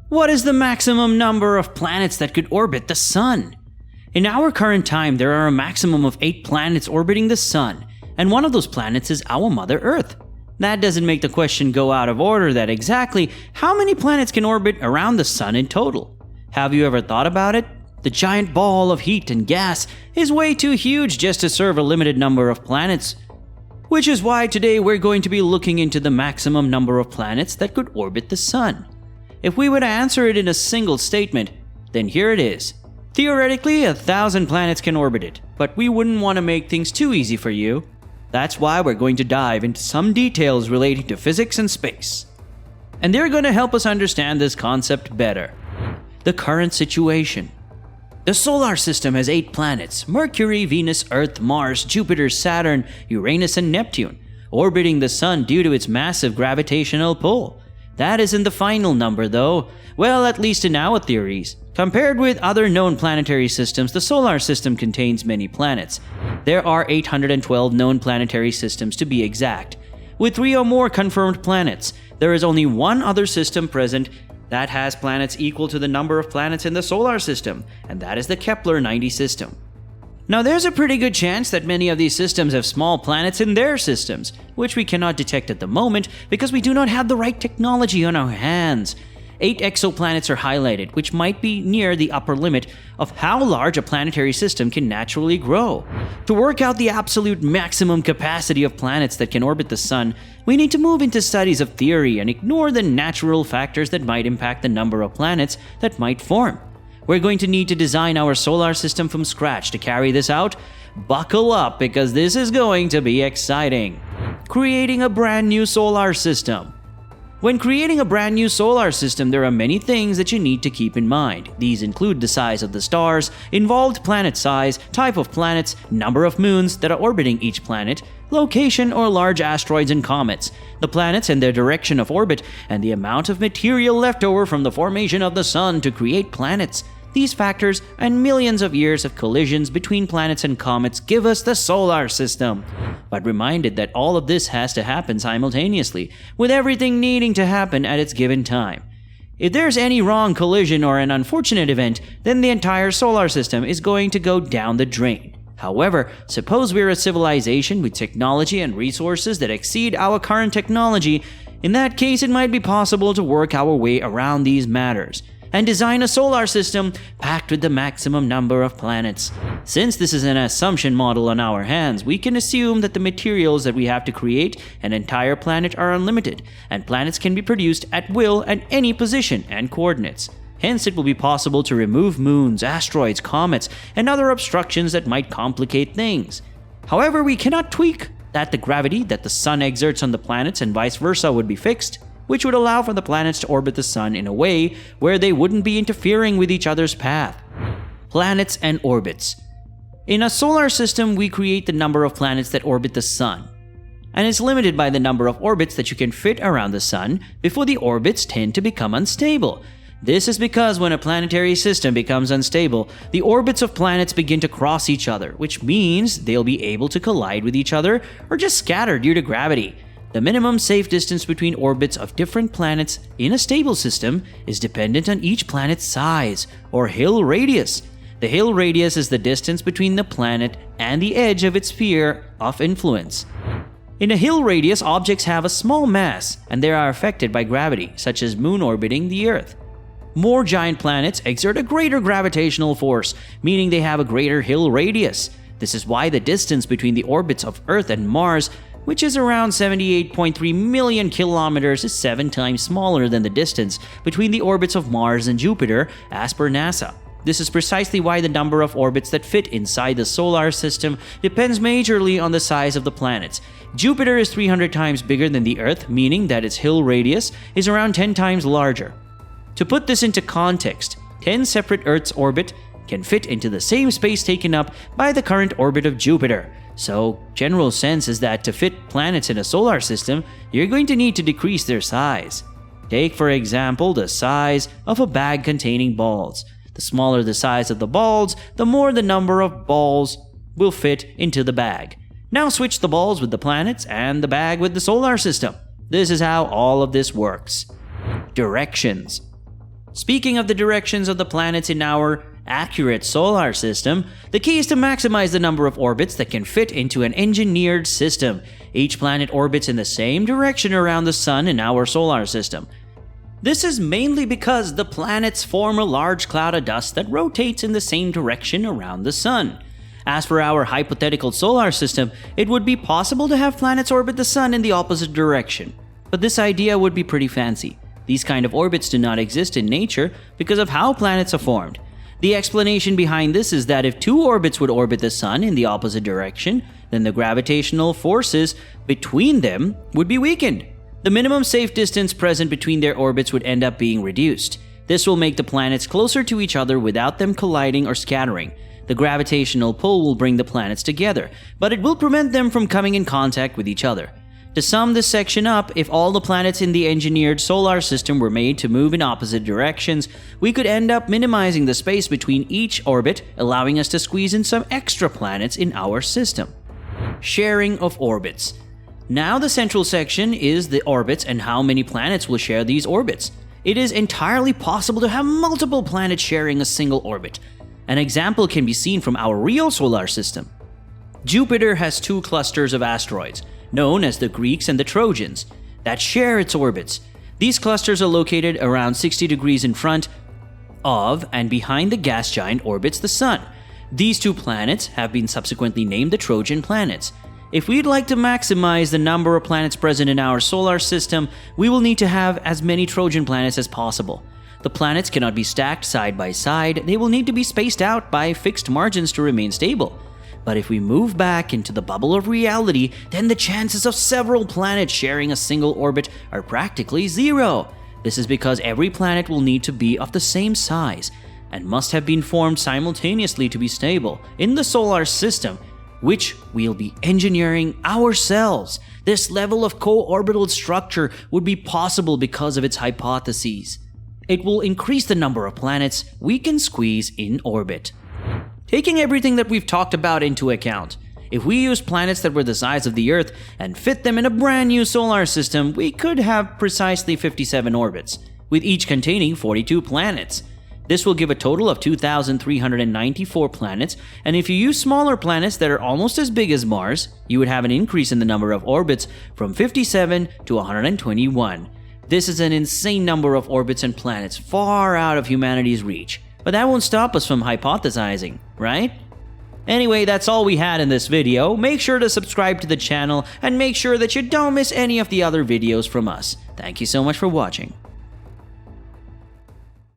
What is the maximum number of planets that could orbit the Sun? In our current time, there are a maximum of 8 planets orbiting the Sun, and one of those planets is our Mother Earth. That doesn't make the question go out of order that exactly how many planets can orbit around the Sun in total? Have you ever thought about it? The giant ball of heat and gas is way too huge just to serve a limited number of planets. Which is why today we're going to be looking into the maximum number of planets that could orbit the Sun. If we were to answer it in a single statement, then here it is. Theoretically, 1,000 planets can orbit it, but we wouldn't want to make things too easy for you. That's why we're going to dive into some details relating to physics and space. And they're going to help us understand this concept better. The current situation. The solar system has 8 planets: Mercury, Venus, Earth, Mars, Jupiter, Saturn, Uranus, and Neptune, orbiting the Sun due to its massive gravitational pull. That isn't the final number though, well, at least in our theories. Compared with other known planetary systems, the solar system contains many planets. There are 812 known planetary systems to be exact. With 3 or more confirmed planets, there is only one other system present that has planets equal to the number of planets in the solar system, and that is the Kepler-90 system. Now there's a pretty good chance that many of these systems have small planets in their systems, which we cannot detect at the moment because we do not have the right technology on our hands. 8 exoplanets are highlighted, which might be near the upper limit of how large a planetary system can naturally grow. To work out the absolute maximum capacity of planets that can orbit the Sun, we need to move into studies of theory and ignore the natural factors that might impact the number of planets that might form. We're going to need to design our solar system from scratch to carry this out. Buckle up because this is going to be exciting. Creating a brand new solar system. When creating a brand new solar system, there are many things that you need to keep in mind. These include the size of the stars, involved planet size, type of planets, number of moons that are orbiting each planet, location or large asteroids and comets, the planets and their direction of orbit, and the amount of material left over from the formation of the Sun to create planets. These factors and millions of years of collisions between planets and comets give us the solar system. But reminded that all of this has to happen simultaneously, with everything needing to happen at its given time. If there's any wrong collision or an unfortunate event, then the entire solar system is going to go down the drain. However, suppose we're a civilization with technology and resources that exceed our current technology. In that case, it might be possible to work our way around these matters and design a solar system packed with the maximum number of planets. Since this is an assumption model on our hands, we can assume that the materials that we have to create an entire planet are unlimited, and planets can be produced at will at any position and coordinates. Hence, it will be possible to remove moons, asteroids, comets, and other obstructions that might complicate things. However, we cannot tweak that the gravity that the Sun exerts on the planets and vice versa would be fixed, which would allow for the planets to orbit the Sun in a way where they wouldn't be interfering with each other's path. Planets and orbits. In a solar system, we create the number of planets that orbit the Sun, and it's limited by the number of orbits that you can fit around the Sun before the orbits tend to become unstable. This is because when a planetary system becomes unstable, the orbits of planets begin to cross each other, which means they'll be able to collide with each other or just scatter due to gravity. The minimum safe distance between orbits of different planets in a stable system is dependent on each planet's size, or Hill radius. The Hill radius is the distance between the planet and the edge of its sphere of influence. In a Hill radius, objects have a small mass and they are affected by gravity, such as Moon orbiting the Earth. More giant planets exert a greater gravitational force, meaning they have a greater Hill radius. This is why the distance between the orbits of Earth and Mars, which is around 78.3 million kilometers, is 7 times smaller than the distance between the orbits of Mars and Jupiter, as per NASA. This is precisely why the number of orbits that fit inside the solar system depends majorly on the size of the planets. Jupiter is 300 times bigger than the Earth, meaning that its Hill radius is around 10 times larger. To put this into context, 10 separate Earths orbit can fit into the same space taken up by the current orbit of Jupiter. So, general sense is that to fit planets in a solar system, you're going to need to decrease their size. Take, for example, the size of a bag containing balls. The smaller the size of the balls, the more the number of balls will fit into the bag. Now switch the balls with the planets and the bag with the solar system. This is how all of this works. Directions. Speaking of the directions of the planets in our accurate solar system, the key is to maximize the number of orbits that can fit into an engineered system. Each planet orbits in the same direction around the Sun in our solar system. This is mainly because the planets form a large cloud of dust that rotates in the same direction around the Sun. As for our hypothetical solar system, it would be possible to have planets orbit the Sun in the opposite direction. But this idea would be pretty fancy. These kind of orbits do not exist in nature because of how planets are formed. The explanation behind this is that if two orbits would orbit the Sun in the opposite direction, then the gravitational forces between them would be weakened. The minimum safe distance present between their orbits would end up being reduced. This will make the planets closer to each other without them colliding or scattering. The gravitational pull will bring the planets together, but it will prevent them from coming in contact with each other. To sum this section up, if all the planets in the engineered solar system were made to move in opposite directions, we could end up minimizing the space between each orbit, allowing us to squeeze in some extra planets in our system. Sharing of orbits. Now the central section is the orbits and how many planets will share these orbits. It is entirely possible to have multiple planets sharing a single orbit. An example can be seen from our real solar system. Jupiter has two clusters of asteroids, known as the Greeks and the Trojans, that share its orbits. These clusters are located around 60 degrees in front of and behind the gas giant orbits the Sun. These two planets have been subsequently named the Trojan planets. If we'd like to maximize the number of planets present in our solar system, we will need to have as many Trojan planets as possible. The planets cannot be stacked side by side, they will need to be spaced out by fixed margins to remain stable. But if we move back into the bubble of reality, then the chances of several planets sharing a single orbit are practically zero. This is because every planet will need to be of the same size and must have been formed simultaneously to be stable in the solar system, which we'll be engineering ourselves. This level of co-orbital structure would be possible because of its hypotheses. It will increase the number of planets we can squeeze in orbit. Taking everything that we've talked about into account, if we use planets that were the size of the Earth and fit them in a brand new solar system, we could have precisely 57 orbits, with each containing 42 planets. This will give a total of 2,394 planets, and if you use smaller planets that are almost as big as Mars, you would have an increase in the number of orbits from 57 to 121. This is an insane number of orbits and planets far out of humanity's reach. But that won't stop us from hypothesizing, right? Anyway, that's all we had in this video. Make sure to subscribe to the channel and make sure that you don't miss any of the other videos from us. Thank you so much for watching.